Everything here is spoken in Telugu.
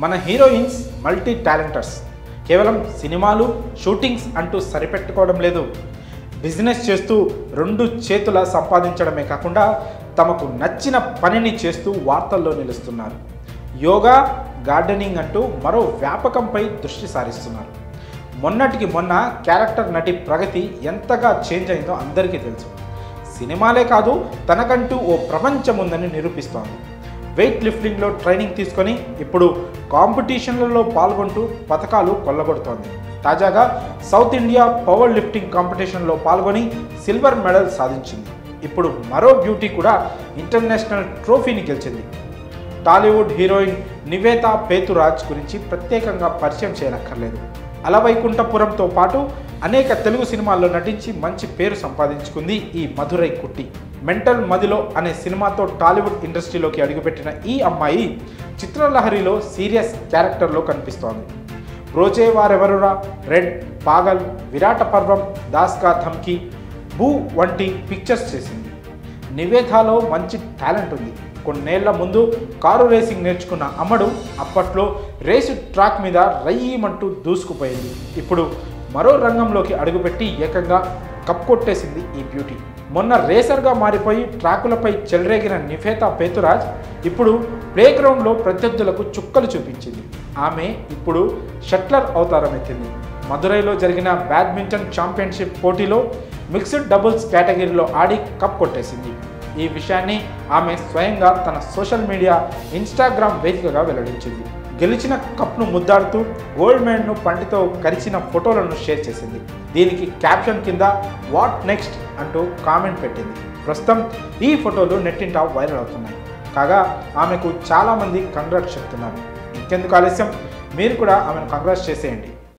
మన హీరోయిన్స్ మల్టీ టాలెంటర్స్ కేవలం సినిమాలు షూటింగ్స్ అంటూ సరిపెట్టుకోవడం లేదు. బిజినెస్ చేస్తూ రెండు చేతుల సంపాదించడమే కాకుండా తమకు నచ్చిన పనిని చేస్తూ వార్తల్లో నిలుస్తున్నారు. యోగా, గార్డెనింగ్ అంటూ మరో వ్యాపకంపై దృష్టి సారిస్తున్నారు. మొన్నటికి మొన్న క్యారెక్టర్ నటి ప్రగతి ఎంతగా చేంజ్ అయిందో అందరికీ తెలుసు. సినిమాలే కాదు, తనకంటూ ఓ ప్రపంచం ఉందని నిరూపిస్తోంది. వెయిట్ లిఫ్టింగ్లో ట్రైనింగ్ తీసుకొని ఇప్పుడు కాంపిటీషన్లలో పాల్గొంటూ పథకాలు కొల్లగొడుతోంది. తాజాగా సౌత్ ఇండియా పవర్ లిఫ్టింగ్ కాంపిటీషన్లో పాల్గొని సిల్వర్ మెడల్ సాధించింది. ఇప్పుడు మరో బ్యూటీ కూడా ఇంటర్నేషనల్ ట్రోఫీని గెలిచింది. టాలీవుడ్ హీరోయిన్ నివేతా పేతురాజ్ గురించి ప్రత్యేకంగా పరిచయం చేయనక్కర్లేదు. అలవైకుంఠపురంతో పాటు అనేక తెలుగు సినిమాల్లో నటించి మంచి పేరు సంపాదించుకుంది ఈ మధురై కుట్టి. మెంటల్ మదిలో అనే సినిమాతో టాలీవుడ్ ఇండస్ట్రీలోకి అడుగుపెట్టిన ఈ అమ్మాయి చిత్రలహరిలో సీరియస్ క్యారెక్టర్లో కనిపిస్తోంది. రోజే వారెవరురా, రెడ్, పాగల్, విరాట పర్వం, దాస్ కా ధమ్కీ, భూ వంటి పిక్చర్స్ చేసింది. నివేదాలో మంచి టాలెంట్ ఉంది. కొన్నేళ్ల ముందు కారు రేసింగ్ నేర్చుకున్న అమ్మడు అప్పట్లో రేసు ట్రాక్ మీద రయ్యమంటూ దూసుకుపోయింది. ఇప్పుడు మరో రంగంలోకి అడుగుపెట్టి ఏకంగా కప్ కొట్టేసింది ఈ బ్యూటీ. మొన్న రేసర్గా మారిపోయి ట్రాకులపై చెలరేగిన నివేతా పేతురాజ్ ఇప్పుడు ప్లేగ్రౌండ్లో ప్రత్యర్థులకు చుక్కలు చూపించింది. ఆమె ఇప్పుడు షట్లర్ అవతారం ఎత్తింది. మదురైలో జరిగిన బ్యాడ్మింటన్ ఛాంపియన్షిప్ పోటీలో మిక్స్డ్ డబుల్స్ కేటగిరీలో ఆడి కప్ కొట్టేసింది. ఈ విషయాన్ని ఆమె స్వయంగా తన సోషల్ మీడియా ఇన్స్టాగ్రామ్ వేదికగా వెల్లడించింది. గెలిచిన కప్ను ముద్దాడుతూ గోల్డ్ మెడల్ను పంటితో కరిచిన ఫోటోలను షేర్ చేసింది. దీనికి క్యాప్షన్ కింద వాట్ నెక్స్ట్ అంటూ కామెంట్ పెట్టింది. ప్రస్తుతం ఈ ఫోటోలు నెట్టింట వైరల్ అవుతున్నాయి. కాగా ఆమెకు చాలామంది కంగ్రాట్స్ చెప్తున్నారు. ఇంకెందుకు ఆలస్యం, మీరు కూడా ఆమెను కంగ్రాట్స్ చేసేయండి.